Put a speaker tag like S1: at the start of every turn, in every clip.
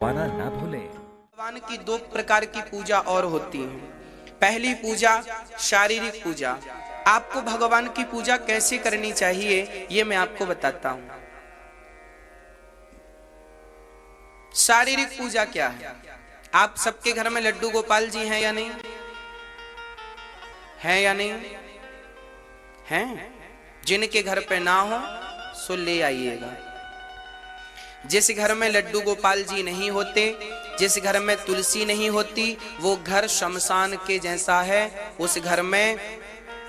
S1: पाना ना भूलें।
S2: भगवान की दो प्रकार की पूजा और होती है। पहली पूजा शारीरिक पूजा। आपको भगवान की पूजा कैसे करनी चाहिए ये मैं आपको बताता हूं। शारीरिक पूजा क्या है? आप सबके घर में लड्डू गोपाल जी हैं या नहीं? हैं या नहीं? हैं? जिनके घर पे ना हो सो ले आइएगा। जिस घर में लड्डू गोपाल जी नहीं होते, जिस घर में तुलसी नहीं होती, वो घर शमशान के जैसा है। उस घर में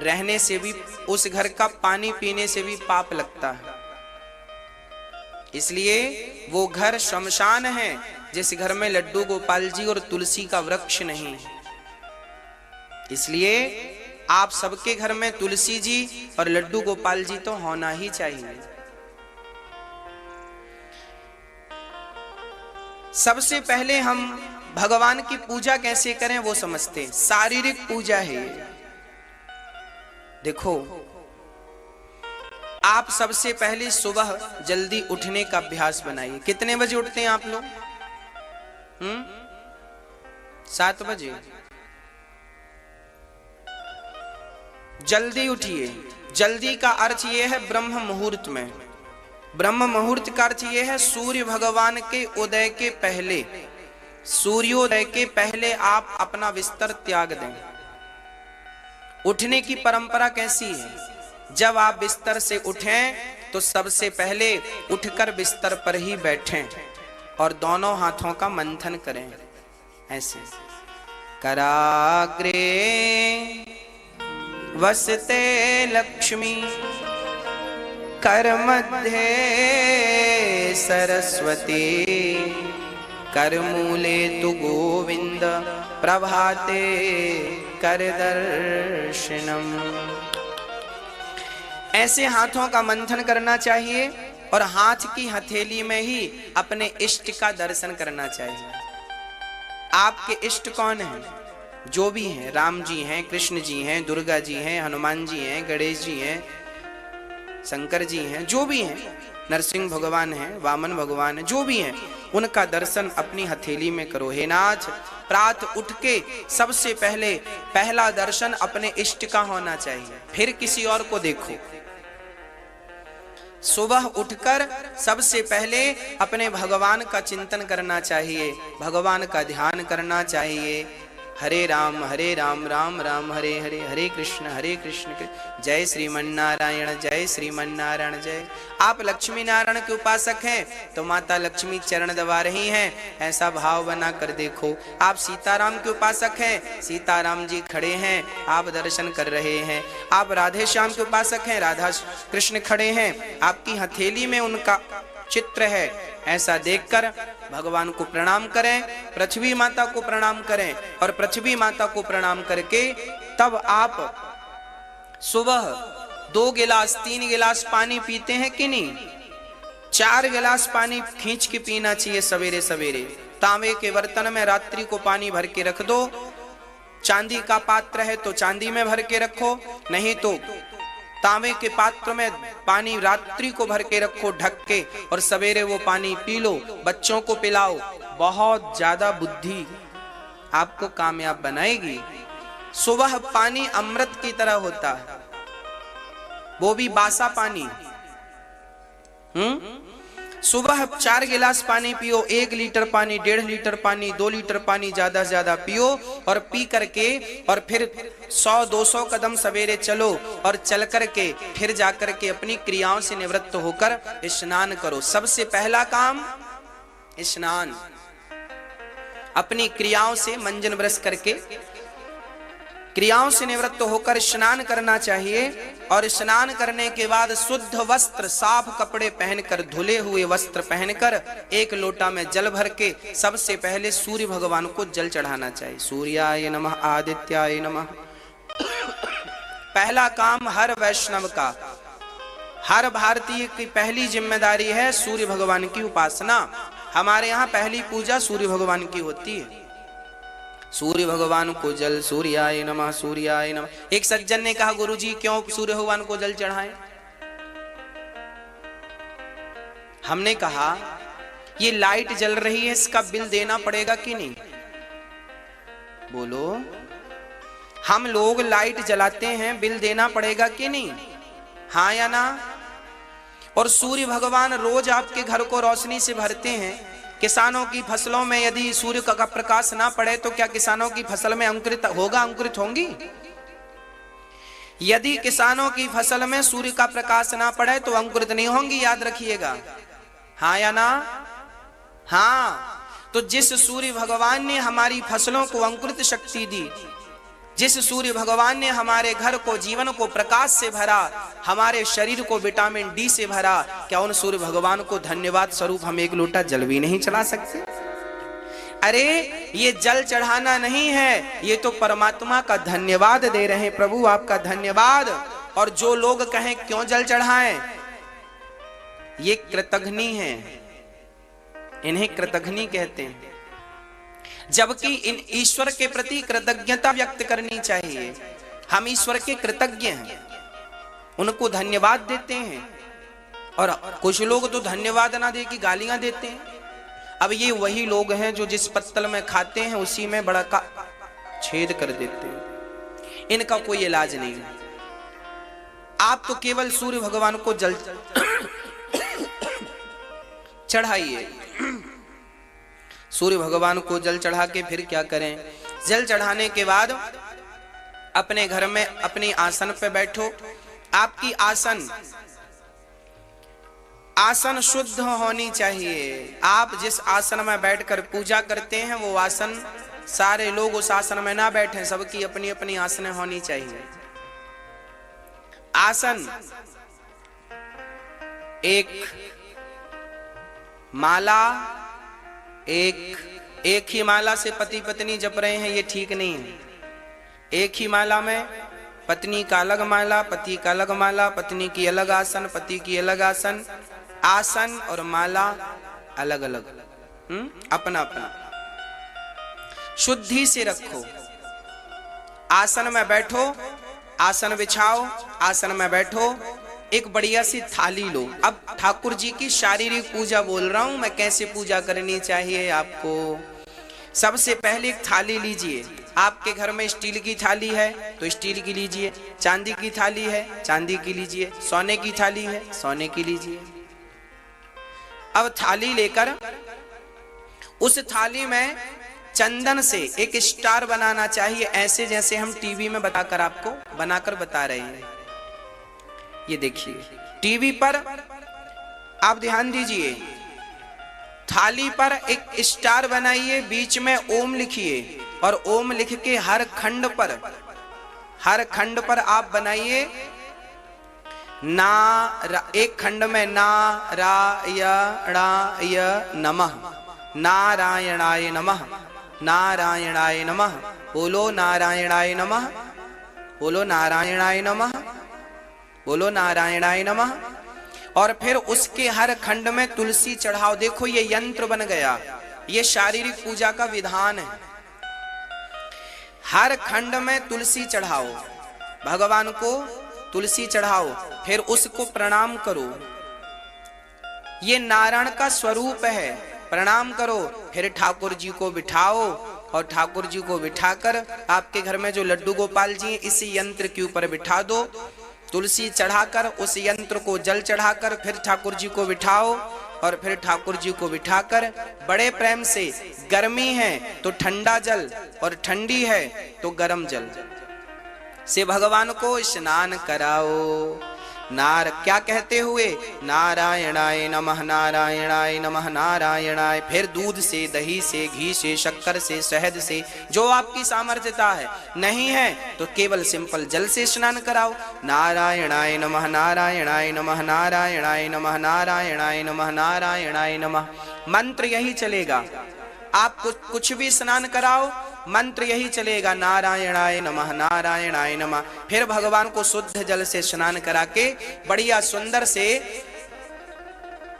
S2: रहने से भी, उस घर का पानी पीने से भी पाप लगता है। इसलिए वो घर शमशान है जिस घर में लड्डू गोपाल जी और तुलसी का वृक्ष नहीं है। इसलिए आप सबके घर में तुलसी जी और लड्डू गोपाल जी तो होना ही चाहिए। सबसे पहले हम भगवान की पूजा कैसे करें वो समझते हैं। शारीरिक पूजा है। देखो, आप सबसे पहले सुबह जल्दी उठने का अभ्यास बनाइए। कितने बजे उठते हैं आप लोग? 7 बजे। जल्दी उठिए। जल्दी का अर्थ यह है ब्रह्म मुहूर्त में। ब्रह्म मुहूर्त का अर्थ यह है सूर्य भगवान के उदय के पहले, सूर्योदय के पहले आप अपना बिस्तर त्याग दें। उठने की परंपरा कैसी है? जब आप बिस्तर से उठें तो सबसे पहले उठकर बिस्तर पर ही बैठें और दोनों हाथों का मंथन करें। ऐसे कराग्रे वसते लक्ष्मी करमध्ये सरस्वती करमूले तु गोविंद प्रभाते कर दर्शनम। ऐसे हाथों का मंथन करना चाहिए और हाथ की हथेली में ही अपने इष्ट का दर्शन करना चाहिए। आपके इष्ट कौन हैं? जो भी हैं, राम जी हैं, कृष्ण जी हैं, दुर्गा जी हैं, हनुमान जी हैं, गणेश जी हैं, शंकर जी हैं, जो भी हैं, नरसिंह भगवान हैं, वामन भगवान हैं, जो भी हैं, उनका दर्शन अपनी हथेली में करो। हे नाथ, प्रात उठ के सबसे पहले पहला दर्शन अपने इष्ट का होना चाहिए, फिर किसी और को देखो। सुबह उठकर सबसे पहले अपने भगवान का चिंतन करना चाहिए, भगवान का ध्यान करना चाहिए। हरे राम राम राम हरे हरे, हरे कृष्ण जय श्रीमन्नारायण जय श्रीमन्नारायण जय। आप लक्ष्मी नारायण के उपासक हैं तो माता लक्ष्मी चरण दबा रही हैं, ऐसा भाव बना कर देखो। आप सीताराम के उपासक हैं, सीताराम जी खड़े हैं, आप दर्शन कर रहे हैं। आप राधे श्याम के उपासक हैं, राधा कृष्ण खड़े हैं, आपकी हथेली में उनका चित्र है। ऐसा देखकर भगवान को प्रणाम करें, पृथ्वी माता को प्रणाम करें और पृथ्वी माता को प्रणाम करके तब आप सुबह 2 गिलास 3 गिलास पानी पीते हैं कि नहीं? 4 गिलास पानी खींच के पीना चाहिए सवेरे सवेरे। तांबे के बर्तन में रात्रि को पानी भर के रख दो। चांदी का पात्र है तो चांदी में भर के रखो, नहीं तो तांबे के पात्र में पानी रात्रि को भर के रखो ढक के, और सवेरे वो पानी पी लो, बच्चों को पिलाओ। बहुत ज्यादा बुद्धि आपको कामयाब बनाएगी। सुबह पानी अमृत की तरह होता है, वो भी बासा पानी। सुबह 4 गिलास पानी पियो, 1 लीटर पानी, 1.5 लीटर पानी, 2 लीटर पानी ज्यादा से ज्यादा पियो और पी करके और फिर 100-200 कदम सवेरे चलो और चल करके फिर जाकर के अपनी क्रियाओं से निवृत्त होकर स्नान करो। सबसे पहला काम स्नान। अपनी क्रियाओं से मंजन ब्रश करके क्रियाओं से निवृत्त होकर स्नान करना चाहिए। और स्नान करने के बाद शुद्ध वस्त्र, साफ कपड़े पहनकर, धुले हुए वस्त्र पहनकर 1 लोटा में जल भर के सबसे पहले सूर्य भगवान को जल चढ़ाना चाहिए। सूर्याय नमः आदित्याय नमः। पहला काम हर वैष्णव का, हर भारतीय की पहली जिम्मेदारी है सूर्य भगवान की उपासना। हमारे यहाँ पहली पूजा सूर्य भगवान की होती है। सूर्य भगवान को जल, सूर्याय नमः सूर्याय नमः। एक सज्जन ने कहा, गुरुजी क्यों सूर्य भगवान को जल चढ़ाएं? हमने कहा ये लाइट जल रही है, इसका बिल देना पड़ेगा कि नहीं? बोलो, हम लोग लाइट जलाते हैं, बिल देना पड़ेगा कि नहीं? हाँ या ना? और सूर्य भगवान रोज आपके घर को रोशनी से भरते हैं। किसानों की फसलों में यदि सूर्य का प्रकाश ना पड़े तो क्या किसानों की फसल में अंकुरित होगा, अंकुरित होंगी? यदि किसानों की फसल में सूर्य का प्रकाश ना पड़े तो अंकुरित नहीं होंगी, याद रखिएगा। हाँ या ना? हाँ। तो जिस सूर्य भगवान ने हमारी फसलों को अंकुरित शक्ति दी, जिस सूर्य भगवान ने हमारे घर को, जीवन को प्रकाश से भरा, हमारे शरीर को विटामिन डी से भरा, क्या उन सूर्य भगवान को धन्यवाद स्वरूप हम एक लोटा जल भी नहीं चढ़ा सकते? अरे ये जल चढ़ाना नहीं है, ये तो परमात्मा का धन्यवाद दे रहे हैं, प्रभु आपका धन्यवाद। और जो लोग कहें क्यों जल चढ़ाएं, ये कृतघ्नी है, इन्हें कृतघ्नी कहते हैं। जबकि इन ईश्वर के प्रति कृतज्ञता व्यक्त करनी चाहिए। हम ईश्वर के कृतज्ञ हैं, उनको धन्यवाद देते हैं। और कुछ लोग तो धन्यवाद ना दे के गालियां देते हैं। अब ये वही लोग हैं जो जिस पत्तल में खाते हैं उसी में बड़ा का छेद कर देते हैं। इनका कोई इलाज नहीं है। आप तो केवल सूर्य भगवान को जल चढ़ाइए। सूर्य भगवान को जल चढ़ा के फिर क्या करें? जल चढ़ाने के बाद अपने घर में अपने आसन पे बैठो। आपकी आसन शुद्ध होनी चाहिए। आप जिस आसन में बैठकर पूजा करते हैं वो आसन, सारे लोग उस आसन में ना बैठें, सबकी अपनी अपनी आसनें होनी चाहिए। आसन एक माला, एक ही माला से पति पत्नी जप रहे हैं, ये ठीक नहीं है। एक ही माला में पत्नी का अलग माला, पति का अलग माला, पत्नी की अलग आसन, पति की अलग आसन। आसन और माला अलग अलग, अपना अपना। शुद्धि से रखो। आसन में बैठो, आसन बिछाओ, आसन में बैठो। एक बढ़िया सी थाली लो। अब ठाकुर जी की शारीरिक पूजा बोल रहा हूं मैं, कैसे पूजा करनी चाहिए आपको। सबसे पहले एक थाली लीजिए। आपके घर में स्टील की थाली है तो स्टील की लीजिए, चांदी की थाली है चांदी की लीजिए, सोने की थाली है सोने की लीजिए। अब थाली लेकर उस थाली में चंदन से एक स्टार बनाना चाहिए, ऐसे जैसे हम टीवी में बताकर आपको बनाकर बता रहे हैं। ये देखिए टीवी पर आप ध्यान दीजिए। थाली पर एक स्टार बनाइए, बीच में ओम लिखिए और ओम लिख के हर खंड पर आप बनाइए एक खंड में नारायणाय नमः, नारायणाय नमः, नारायणाय नमः। बोलो नारायणाय नमः, बोलो नारायणाय नमः, बोलो नारायणाय नमः। और फिर उसके हर खंड में तुलसी चढ़ाओ। देखो ये यंत्र बन गया, ये शारीरिक पूजा का विधान है। हर खंड में तुलसी चढ़ाओ, भगवान को तुलसी चढ़ाओ, फिर उसको प्रणाम करो। ये नारायण का स्वरूप है, प्रणाम करो। फिर ठाकुर जी को बिठाओ और ठाकुर जी को बिठाकर आपके घर में जो लड्डू गोपाल जी हैं इस यंत्र के ऊपर बिठा दो। तुलसी चढ़ाकर उस यंत्र को जल चढ़ाकर फिर ठाकुर जी को बिठाओ और फिर ठाकुर जी को बिठाकर बड़े प्रेम से, गर्मी है तो ठंडा जल और ठंडी है तो गर्म जल से भगवान को स्नान कराओ। क्या कहते हुए? नारायणाय नमः, नारायणाय नमः, नारायणाय। फिर दूध से, दही से, घी से, शक्कर से, शहद से, जो आपकी सामर्थ्यता है। नहीं है तो केवल सिंपल जल से स्नान कराओ। नारायणाय नमः, नारायणाय नमः, नारायणाय नमः, नारायणाय नमः, नारायणाय नमः। मंत्र यही चलेगा। आप कुछ भी स्नान कराओ, मंत्र यही चलेगा, नारायणाय नमः, नारायणाय नमः। फिर भगवान को शुद्ध जल से स्नान करा के बढ़िया सुंदर से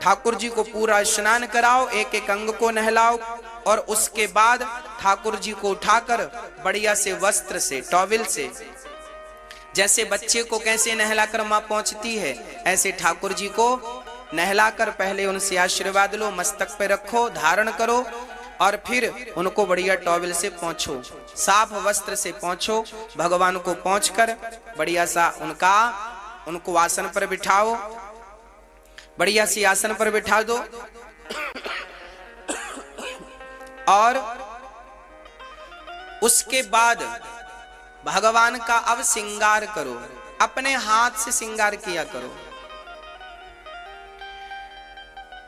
S2: ठाकुर जी को पूरा स्नान कराओ, एक एक अंग को नहलाओ और उसके बाद ठाकुर जी को उठाकर बढ़िया से वस्त्र से, टॉवेल से, जैसे बच्चे को कैसे नहलाकर मां पहुंचती है ऐसे ठाकुर जी को नहलाकर पहले उनसे आशीर्वाद लो, मस्तक पे रखो, धारण करो और फिर उनको बढ़िया टॉवल से पोंछो, साफ वस्त्र से पोंछो। भगवान को पोंछकर बढ़िया सा उनको आसन पर बिठाओ, बढ़िया सी आसन पर बिठा दो और उसके बाद भगवान का अब श्रृंगार करो, अपने हाथ से श्रृंगार किया करो।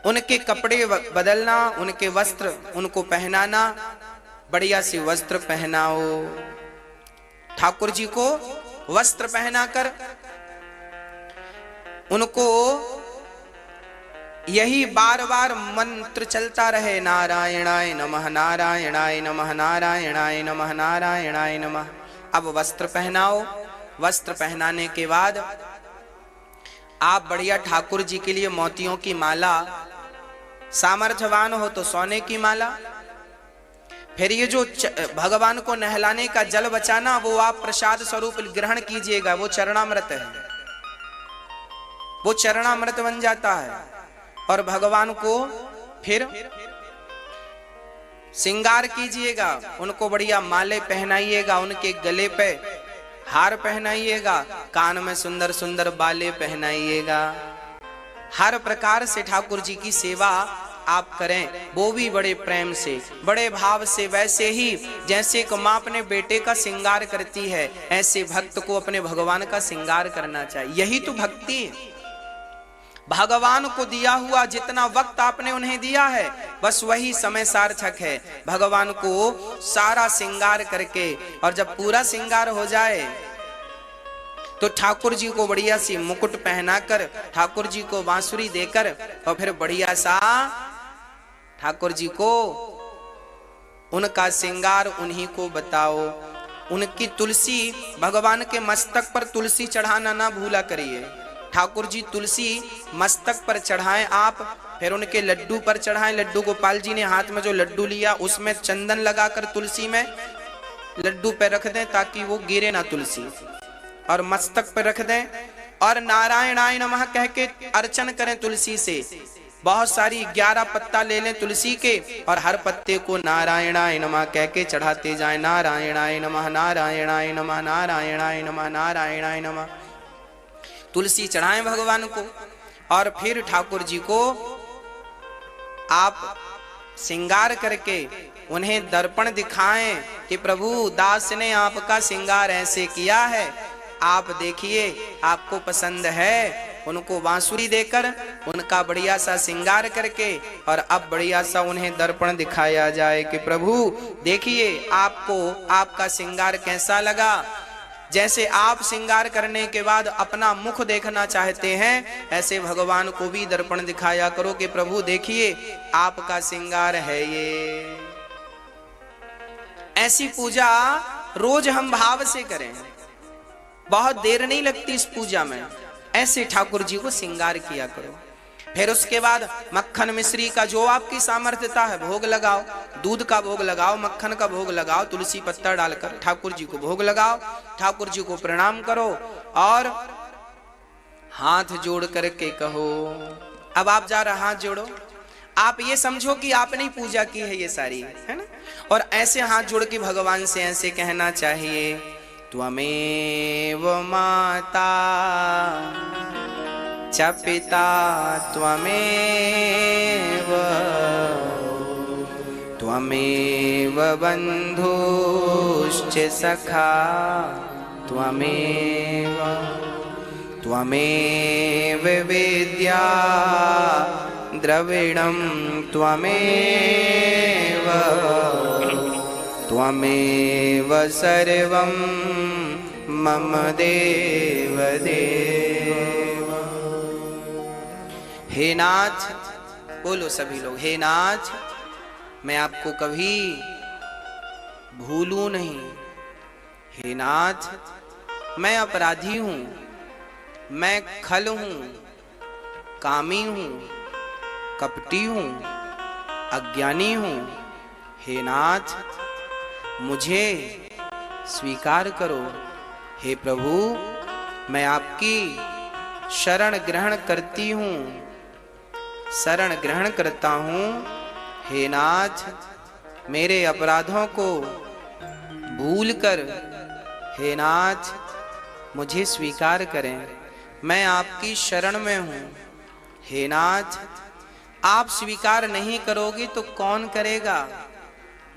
S2: उनके कपड़े बदलना, उनके वस्त्र उनको पहनाना, बढ़िया से वस्त्र पहनाओ। ठाकुर जी को वस्त्र पहनाकर उनको यही बार बार मंत्र चलता रहे, नारायणाय नमः, नारायणाय नमः, नारायणाय नमः, नारायणाय नमः। अब वस्त्र पहनाओ। वस्त्र पहनाने के बाद आप बढ़िया ठाकुर जी के लिए मोतियों की माला, सामर्थ्यवान हो तो सोने की माला, फिर ये जो भगवान को नहलाने का जल बचाना वो आप प्रसाद स्वरूप ग्रहण कीजिएगा। वो चरणामृत है, वो चरणामृत बन जाता है। और भगवान को फिर श्रृंगार कीजिएगा, उनको बढ़िया माले पहनाइएगा, उनके गले पे हार पहनाइएगा, कान में सुंदर सुंदर बाले पहनाइएगा। हर प्रकार से ठाकुर जी की सेवा आप करें, वो भी बड़े प्रेम से, बड़े भाव से। वैसे ही जैसे एक माँ अपने बेटे का श्रृंगार करती है, ऐसे भक्त को अपने भगवान का श्रृंगार करना चाहिए। यही तो भक्ति है। भगवान को दिया हुआ जितना वक्त आपने उन्हें दिया है, बस वही समय सार्थक है। भगवान को सारा श्रृंगार करके और जब पूरा श्रृंगार हो जाए तो ठाकुर जी को बढ़िया सी मुकुट पहनाकर, ठाकुर जी को बांसुरी देकर और फिर बढ़िया सा ठाकुर जी को उनका श्रृंगार उन्हीं को बताओ। उनकी तुलसी, भगवान के मस्तक पर तुलसी चढ़ाना ना भूला करिए। ठाकुर जी तुलसी मस्तक पर चढ़ाएं आप, फिर उनके लड्डू पर चढ़ाएं। लड्डू गोपाल जी ने हाथ में जो लड्डू लिया उसमें चंदन लगाकर तुलसी में लड्डू पे रख दें ताकि वो गिरे ना तुलसी, और मस्तक पर रख दें और नारायणाय नमः कह के अर्चन करें तुलसी से। बहुत सारी 11 पत्ता ले लें तुलसी के और हर पत्ते को नारायणाय नमः कह के चढ़ाते जाएं। नारायणाय नमः, नारायणाय नमः, नारायणाय नमः, नारायणाय नमः। तुलसी चढ़ाएं भगवान को और फिर ठाकुर जी को आप श्रृंगार करके उन्हें दर्पण दिखाएं कि प्रभु दास ने आपका श्रृंगार ऐसे किया है, आप देखिए आपको पसंद है। उनको बांसुरी देकर उनका बढ़िया सा श्रृंगार करके और अब बढ़िया सा उन्हें दर्पण दिखाया जाए कि प्रभु देखिए आपको आपका श्रृंगार कैसा लगा। जैसे आप श्रृंगार करने के बाद अपना मुख देखना चाहते हैं, ऐसे भगवान को भी दर्पण दिखाया करो कि प्रभु देखिए आपका श्रृंगार है ये। ऐसी पूजा रोज हम भाव से करें, बहुत देर नहीं लगती इस पूजा में। ऐसे ठाकुर जी को श्रृंगार किया करो। फिर उसके बाद मक्खन मिश्री का जो आपकी सामर्थ्यता है भोग लगाओ, दूध का भोग लगाओ, मक्खन का भोग लगाओ, तुलसी पत्ता डालकर ठाकुर जी को भोग लगाओ, ठाकुर जी को प्रणाम करो और हाथ जोड़ करके कहो। अब आप जा रहे हाथ जोड़ो, आप ये समझो कि आपने पूजा की है ये सारी, है ना। और ऐसे हाथ जोड़ के भगवान से ऐसे कहना चाहिए, त्वमेव माता च पिता त्वमेव, त्वमेव बन्धुश्च सखा त्वमेव, त्वमेव विद्या द्रविणं त्वमेव, त्वमेव सर्वं मम देव देव। हे नाथ, बोलो सभी लोग, हे नाथ मैं आपको कभी भूलूं नहीं। हे नाथ मैं अपराधी हूं, मैं खल हूं, कामी हूं, कपटी हूं, अज्ञानी हूं। हे नाथ मुझे स्वीकार करो। हे प्रभु मैं आपकी शरण ग्रहण करती हूं, शरण ग्रहण करता हूँ। हे नाथ, मेरे अपराधों को भूलकर हे नाथ मुझे स्वीकार करें। मैं आपकी शरण में हूँ। हे नाथ, आप स्वीकार नहीं करोगे तो कौन करेगा?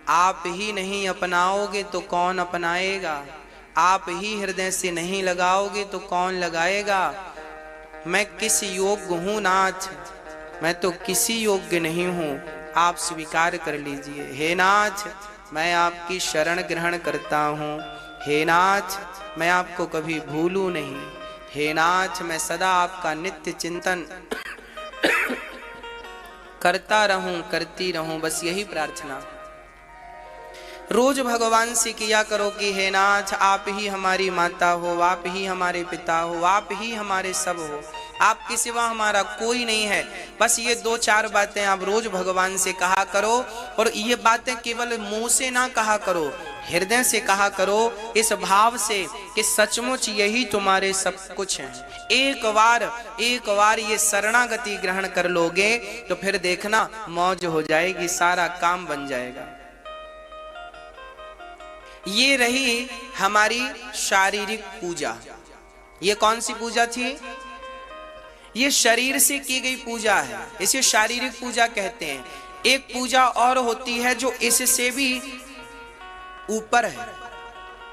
S2: आप ही नहीं अपनाओगे तो कौन अपनाएगा? आप ही हृदय से नहीं लगाओगे तो कौन लगाएगा? मैं किस योग्य हूँ नाथ? मैं तो किसी योग्य नहीं हूँ, आप स्वीकार कर लीजिए। हे नाथ, मैं आपकी शरण ग्रहण करता हूँ। हे नाथ, मैं आपको कभी भूलूं नहीं। हे नाथ, मैं सदा आपका नित्य चिंतन करता रहूं, करती रहूं, बस यही प्रार्थना रोज भगवान से किया करो कि हे नाथ, आप ही हमारी माता हो, आप ही हमारे पिता हो, आप ही हमारे सब हो, आपके सिवा हमारा कोई नहीं है। बस ये 2-4 बातें आप रोज भगवान से कहा करो। और ये बातें केवल मुंह से ना कहा करो, हृदय से कहा करो, इस भाव से कि सचमुच यही तुम्हारे सब कुछ हैं। एक बार ये शरणागति ग्रहण कर लोगे तो फिर देखना मौज हो जाएगी, सारा काम बन जाएगा। ये रही हमारी शारीरिक पूजा। ये कौन सी पूजा थी? ये शरीर से की गई पूजा है, इसे शारीरिक पूजा कहते हैं। एक पूजा और होती है जो इससे भी ऊपर है,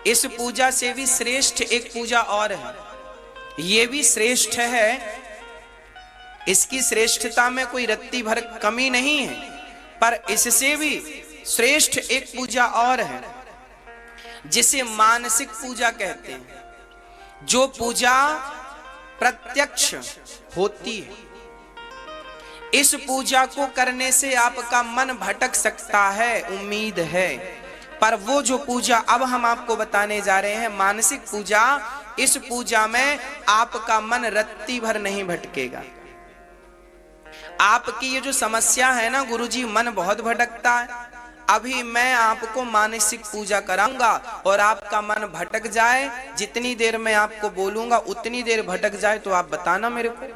S2: इस पूजा से भी श्रेष्ठ एक पूजा और है। ये भी श्रेष्ठ है, इसकी श्रेष्ठता में कोई रत्ती भर कमी नहीं है, पर इससे भी श्रेष्ठ एक पूजा और है जिसे मानसिक पूजा कहते हैं। जो पूजा प्रत्यक्ष होती है, इस पूजा को करने से आपका मन भटक सकता है, उम्मीद है, पर वो जो पूजा अब हम आपको बताने जा रहे हैं, मानसिक पूजा, इस पूजा में आपका मन रत्ती भर नहीं भटकेगा। आपकी ये जो समस्या है ना गुरुजी, मन बहुत भटकता है, अभी मैं आपको मानसिक पूजा कराऊंगा और आपका मन भटक जाए, जितनी देर मैं आपको बोलूंगा उतनी देर भटक जाए तो आप बताना मेरे को।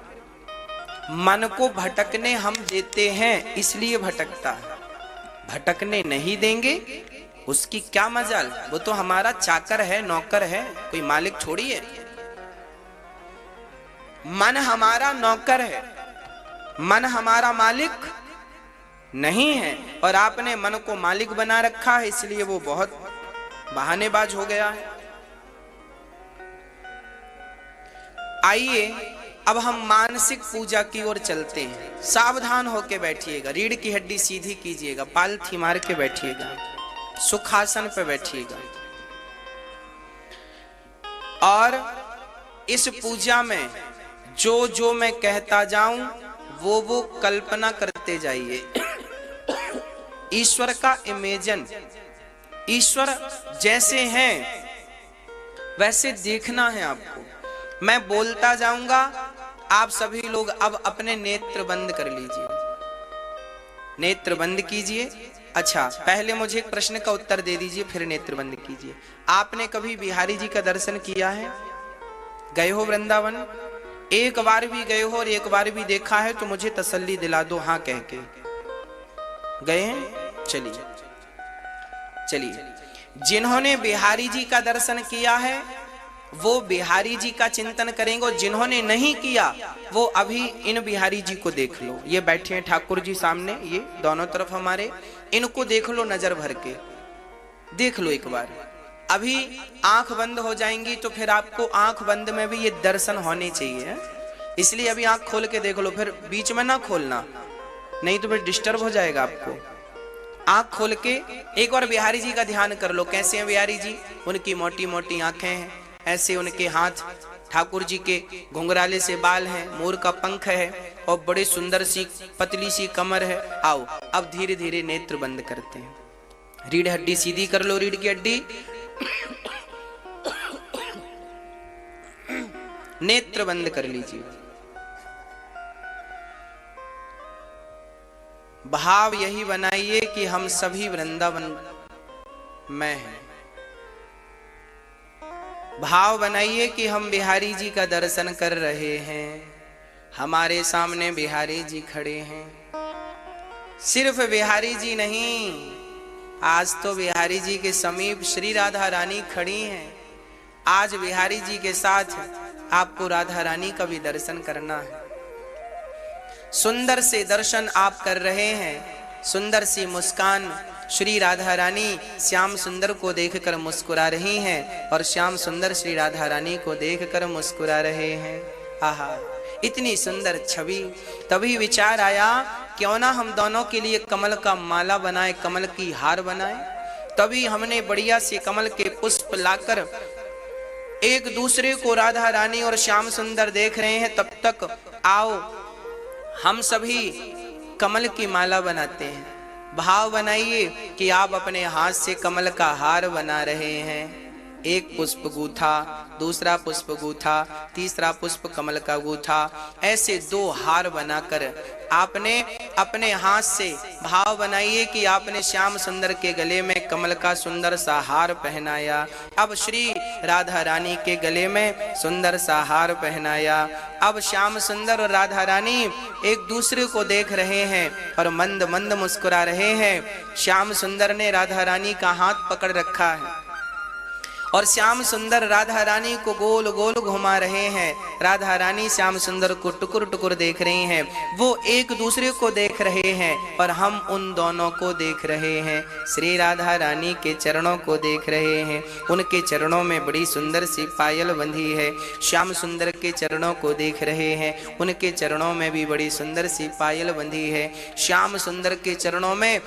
S2: मन को भटकने हम देते हैं इसलिए भटकता है, भटकने नहीं देंगे उसकी क्या मजाल, वो तो हमारा चाकर है, नौकर है, कोई मालिक थोड़ी है। मन हमारा नौकर है, मन हमारा मालिक नहीं है। और आपने मन को मालिक बना रखा है, इसलिए वो बहुत बहानेबाज हो गया है। आइए अब हम मानसिक पूजा की ओर चलते हैं। सावधान होकर बैठिएगा, रीढ़ की हड्डी सीधी कीजिएगा, पालथी मार के बैठिएगा, सुखासन पे बैठिएगा और इस पूजा में जो जो मैं कहता जाऊं वो कल्पना करते जाइए। ईश्वर का इमेजिन, ईश्वर जैसे हैं वैसे देखना है आपको। मैं बोलता जाऊंगा, आप सभी लोग अब अपने नेत्र बंद कर लीजिए, नेत्र बंद कीजिए। अच्छा, पहले मुझे एक प्रश्न का उत्तर दे दीजिए, फिर नेत्र बंद कीजिए। आपने कभी बिहारी जी का दर्शन किया है? गए हो वृंदावन? एक बार भी गए हो और एक बार भी देखा है तो मुझे तसल्ली दिला दो हाँ कह के। गए हैं? चलिए चलिए। जिन्होंने बिहारी जी का दर्शन किया है वो बिहारी जी का चिंतन करेंगे, और जिन्होंने नहीं किया वो अभी इन बिहारी जी को देख लो। ये बैठे हैं ठाकुर जी सामने, ये दोनों तरफ हमारे, इनको देख लो, नजर भर के देख लो एक बार। अभी आंख बंद हो जाएंगी तो फिर आपको आंख बंद में भी ये दर्शन होने चाहिए, इसलिए अभी आंख खोल के देख लो, फिर बीच में ना खोलना, नहीं तो फिर डिस्टर्ब हो जाएगा आपको। आंख खोल के एक बार बिहारी जी का ध्यान कर लो। कैसे हैं बिहारी जी? उनकी मोटी मोटी आंखें हैं, ऐसे उनके हाथ, ठाकुर जी के घुंघराले से बाल हैं, मोर का पंख है और बड़ी सुंदर सी पतली सी कमर है। आओ अब धीरे धीरे नेत्र बंद करते हैं, रीढ़ हड्डी सीधी कर लो, रीढ़ की हड्डी, नेत्र बंद कर लीजिए। भाव यही बनाइए कि हम सभी वृंदावन में हैं। भाव बनाइए कि हम बिहारी जी का दर्शन कर रहे हैं। हमारे सामने बिहारी जी खड़े हैं। सिर्फ बिहारी जी नहीं, आज तो बिहारी जी के समीप श्री राधा रानी खड़ी हैं। आज बिहारी जी के साथ आपको राधा रानी का भी दर्शन करना है। सुंदर से दर्शन आप कर रहे हैं, सुंदर सी मुस्कान श्री राधा रानी श्याम सुंदर को देखकर मुस्कुरा रही हैं और श्याम सुंदर श्री राधा रानी को देखकर मुस्कुरा रहे हैं। आहा, इतनी सुंदर छवि। तभी विचार आया, क्यों ना हम दोनों के लिए कमल का माला बनाए, कमल की हार बनाए। तभी हमने बढ़िया से कमल के पुष्प लाकर एक दूसरे को राधा रानी और श्याम सुंदर देख रहे हैं। तब तक आओ हम सभी कमल की माला बनाते हैं। भाव बनाइए कि आप अपने हाथ से कमल का हार बना रहे हैं। एक पुष्प गूथा, दूसरा पुष्प गूथा, तीसरा पुष्प कमल का गूथा, ऐसे 2 हार बनाकर आपने अपने हाथ से भाव बनाइए कि आपने श्याम सुंदर के गले में कमल का सुंदर सा हार पहनाया। अब श्री राधा रानी के गले में सुंदर सा हार पहनाया। अब श्याम सुंदर और राधा रानी एक दूसरे को देख रहे हैं और मंद मंद मुस्कुरा रहे हैं। श्याम सुंदर ने राधा रानी का हाथ पकड़ रखा है और श्याम सुंदर राधा रानी को गोल गोल घुमा रहे हैं। राधा रानी श्याम सुंदर को टुकुर टुकुर देख रही हैं। वो एक दूसरे को देख रहे हैं और हम उन दोनों को देख रहे हैं। श्री राधा रानी के चरणों को देख रहे हैं। उनके चरणों में बड़ी सुंदर सी पायल बंधी है। श्याम सुंदर के चरणों को देख रहे हैं, उनके चरणों में भी बड़ी सुंदर सी पायल बंधी है। श्याम सुंदर के चरणों में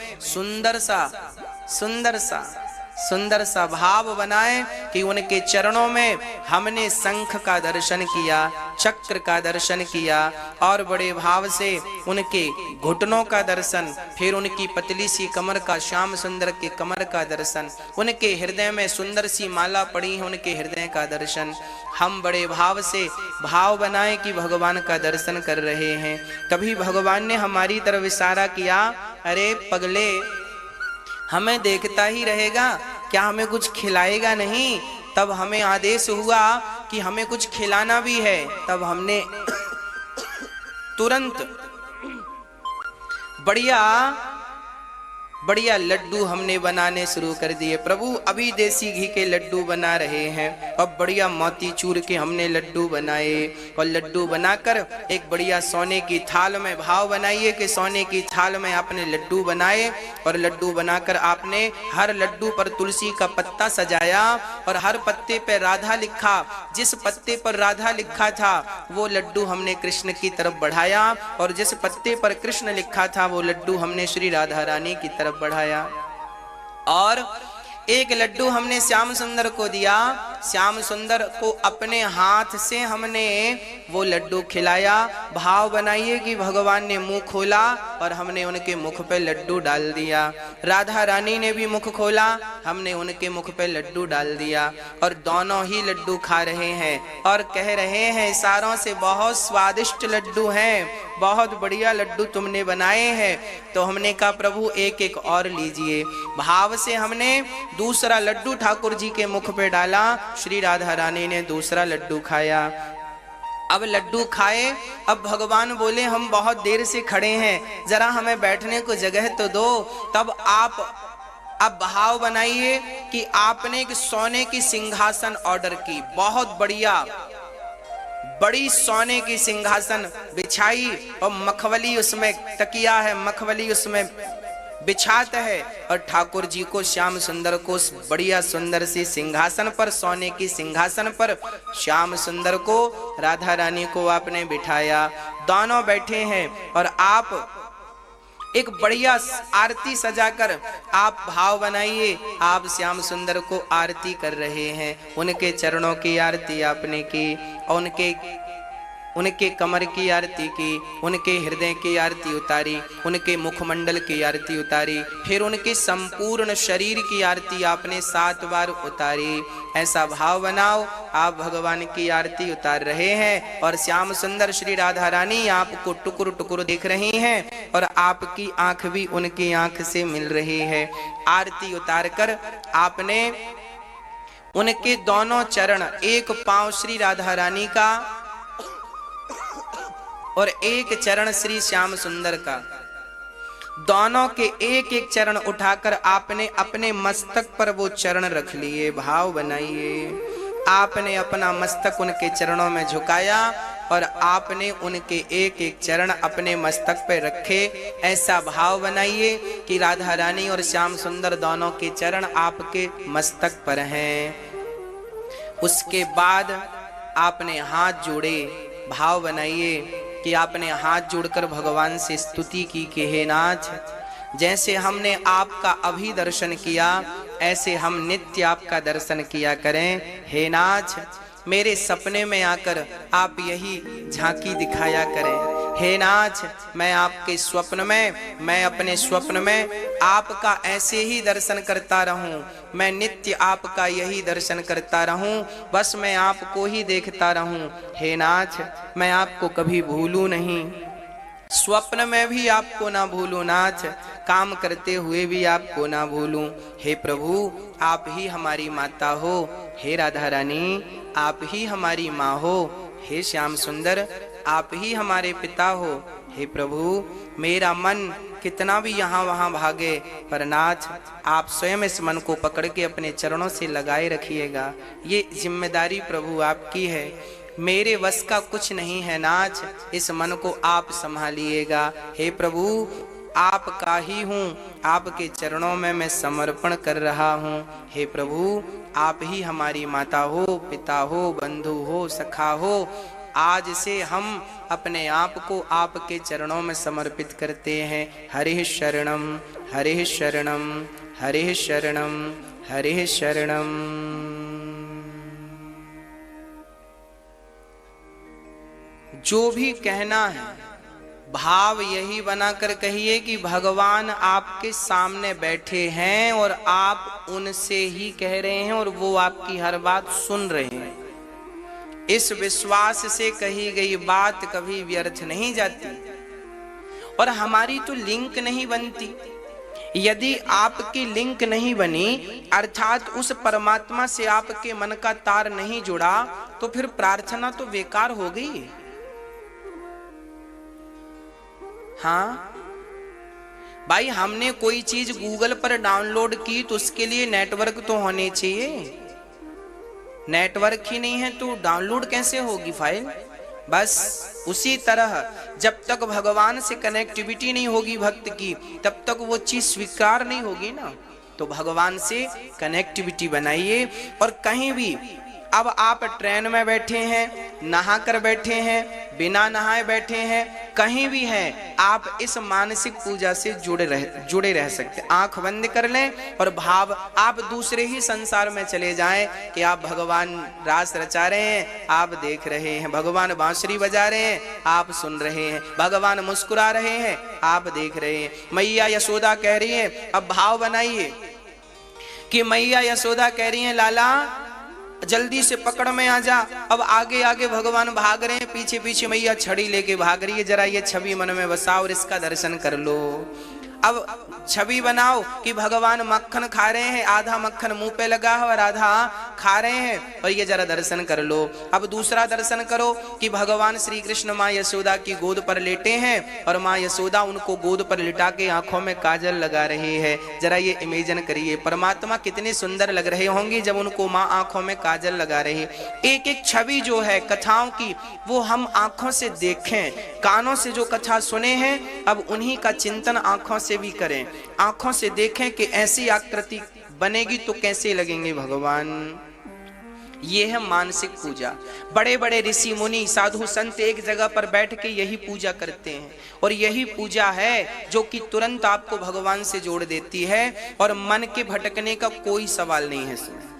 S2: सुंदर सा भाव बनाए कि उनके चरणों में हमने शंख का दर्शन किया, चक्र का दर्शन किया और बड़े भाव से उनके घुटनों का दर्शन, फिर उनकी पतली सी कमर का, श्याम सुंदर के कमर का दर्शन, उनके हृदय में सुंदर सी माला पड़ी है, उनके हृदय का दर्शन। हम बड़े भाव से भाव बनाए कि भगवान का दर्शन कर रहे हैं। तभी भगवान ने हमारी तरफ इशारा किया, अरे पगले, हमें देखता ही रहेगा क्या, हमें कुछ खिलाएगा नहीं? तब हमें आदेश हुआ कि हमें कुछ खिलाना भी है। तब हमने तुरंत बढ़िया लड्डू हमने बनाने शुरू कर दिए। प्रभु अभी देसी घी के लड्डू बना रहे हैं और बढ़िया मोती चूर के हमने लड्डू बनाए और लड्डू बनाकर एक बढ़िया सोने की थाल में, भाव बनाइए कि सोने की थाल में आपने लड्डू बनाए और लड्डू बनाकर आपने हर लड्डू पर तुलसी का पत्ता सजाया और हर पत्ते पर राधा लिखा। जिस पत्ते पर राधा लिखा था वो लड्डू हमने कृष्ण की तरफ बढ़ाया और जिस पत्ते पर कृष्ण लिखा था वो लड्डू हमने श्री राधा रानी की तरफ बढ़ाया। और एक लड्डू हमने श्याम सुंदर को दिया। श्याम सुंदर को अपने हाथ से हमने वो लड्डू खिलाया। भाव बनाइए कि भगवान ने मुंह खोला और हमने उनके मुख पे लड्डू डाल दिया। राधा रानी ने भी मुख खोला, हमने उनके मुख पे लड्डू डाल दिया और दोनों ही लड्डू खा रहे हैं और कह रहे हैं इशारों से, बहुत स्वादिष्ट लड्डू हैं, बहुत बढ़िया लड्डू तुमने बनाए हैं। तो हमने कहा प्रभु एक एक और लीजिए। भाव से हमने दूसरा लड्डू ठाकुर जी के मुख पे डाला। श्री राधा रानी ने दूसरा लड्डू खाया। अब लड्डू खाए, अब भगवान बोले हम बहुत देर से खड़े हैं, जरा हमें बैठने को जगह तो दो। तब आप अब भाव बनाइए कि आपने एक सोने की सिंहासन ऑर्डर की, बहुत बढ़िया बड़ी सोने की सिंहासन बिछाई और मखमली उसमें तकिया है, मखमली उसमें बिछाता है और ठाकुर जी को, श्याम सुंदर को बढ़िया सुंदर सी सिंहासन पर, सोने की सिंहासन पर श्याम सुंदर को, राधा रानी को आपने बिठाया। दोनों बैठे हैं और आप एक बढ़िया आरती सजाकर आप भाव बनाइए, आप श्याम सुंदर को आरती कर रहे हैं। उनके चरणों की आरती आपने की और उनके कमर की आरती की, उनके हृदय की आरती उतारी, उनके मुखमंडल की आरती उतारी, फिर उनके संपूर्ण शरीर की आरती आपने 7 बार उतारी। ऐसा भाव बनाओ आप भगवान की आरती उतार रहे हैं और श्याम सुंदर श्री राधा रानी आपको टुकुर टुकुर देख रही हैं और आपकी आंख भी उनकी आंख से मिल रही है। आरती उतार कर आपने उनके दोनों चरण, एक पांव श्री राधा रानी का और एक चरण श्री श्याम सुंदर का। दोनों के एक एक चरण उठाकर आपने अपने मस्तक पर वो चरण रख लिए। भाव बनाइए, आपने अपना मस्तक उनके चरणों में झुकाया और आपने उनके एक एक चरण अपने मस्तक पर रखे। ऐसा भाव बनाइए कि राधा रानी और श्याम सुंदर दोनों के चरण आपके मस्तक पर हैं। उसके बाद आपने हाथ जोड़े। भाव बनाइए कि आपने हाथ जोड़कर भगवान से स्तुति की कि हे नाथ, जैसे हमने आपका अभी दर्शन किया ऐसे हम नित्य आपका दर्शन किया करें। हे नाथ, मेरे सपने में आकर आप यही झांकी दिखाया करें। हे नाथ, मैं आपके स्वप्न में, मैं अपने स्वप्न में आपका ऐसे ही दर्शन करता रहूं। मैं नित्य आपका यही दर्शन करता रहूं, बस मैं आपको ही देखता रहूं। हे नाथ, मैं आपको कभी भूलूं नहीं, स्वप्न में भी आपको ना भूलूं नाथ, काम करते हुए भी आपको ना भूलूं। हे प्रभु, आप ही हमारी माता हो। हे राधा रानी, आप ही हमारी माँ हो। हे श्याम सुंदर, आप ही हमारे पिता हो। हे प्रभु, मेरा मन कितना भी यहाँ वहाँ भागे, पर नाथ आप स्वयं इस मन को पकड़ के अपने चरणों से लगाए रखिएगा। ये जिम्मेदारी प्रभु आपकी है, मेरे वश का कुछ नहीं है नाथ, इस मन को आप संभालिएगा। हे प्रभु, आपका ही हूँ, आपके चरणों में मैं समर्पण कर रहा हूँ। हे प्रभु, आप ही हमारी माता हो, पिता हो, बंधु हो, सखा हो। आज से हम अपने आप को आपके चरणों में समर्पित करते हैं। हरिः शरणम, हरिः शरणम, हरिः शरणम, हरिः शरणम। जो भी कहना है भाव यही बनाकर कहिए कि भगवान आपके सामने बैठे हैं और आप उनसे ही कह रहे हैं और वो आपकी हर बात सुन रहे हैं। इस विश्वास से कही गई बात कभी व्यर्थ नहीं जाती और हमारी तो लिंक नहीं बनती। यदि आपकी लिंक नहीं बनी, अर्थात उस परमात्मा से आपके मन का तार नहीं जुड़ा, तो फिर प्रार्थना तो बेकार हो गई। हाँ भाई, हमने कोई चीज गूगल पर डाउनलोड की तो उसके लिए नेटवर्क तो होने चाहिए। नेटवर्क ही नहीं है तो डाउनलोड कैसे होगी फाइल। बस उसी तरह जब तक भगवान से कनेक्टिविटी नहीं होगी भक्त की, तब तक वो चीज स्वीकार नहीं होगी ना। तो भगवान से कनेक्टिविटी बनाइए। और कहीं भी, अब आप ट्रेन में बैठे हैं, नहा कर बैठे हैं, बिना नहाए बैठे हैं, कहीं भी हैं, आप इस मानसिक पूजा से जुड़े रह सकते। आंख बंद कर लें और भाव आप दूसरे ही संसार में चले जाएं कि आप भगवान रास रचा रहे हैं, आप देख रहे हैं, भगवान बांसुरी बजा रहे हैं, आप सुन रहे हैं, भगवान मुस्कुरा रहे हैं, आप देख रहे हैं। मैया यशोदा कह रही है, अब भाव बनाइए कि मैया यशोदा कह रही है, लाला जल्दी से पकड़ में आ जा। अब आगे आगे भगवान भाग रहे हैं, पीछे पीछे मैया छड़ी लेके भाग रही है। जरा ये छवि मन में बसाओ और इसका दर्शन कर लो। अब छवि बनाओ कि भगवान मक्खन खा रहे हैं, आधा मक्खन मुंह पे लगा है और आधा खा रहे हैं, और ये जरा दर्शन कर लो। अब दूसरा दर्शन करो कि भगवान श्री कृष्ण माँ यशोदा की गोद पर लेटे हैं और माँ यशोदा उनको गोद पर लिटा के आंखों में काजल लगा रही है। जरा ये इमेजिन करिए, परमात्मा कितने सुंदर लग रहे होंगे जब उनको माँ आंखों में काजल लगा रही। एक एक छवि जो है कथाओं की, वो हम आंखों से देखें, कानों से जो कथा सुने हैं, अब उन्हीं का चिंतन आंखों से भी करें। आंखों से देखें कि ऐसी आकृति बनेगी तो कैसे लगेंगे भगवान। ये है मानसिक पूजा। बड़े बड़े ऋषि मुनि साधु संत एक जगह पर बैठ के यही पूजा करते हैं, और यही पूजा है जो कि तुरंत आपको भगवान से जोड़ देती है और मन के भटकने का कोई सवाल नहीं है इसमें।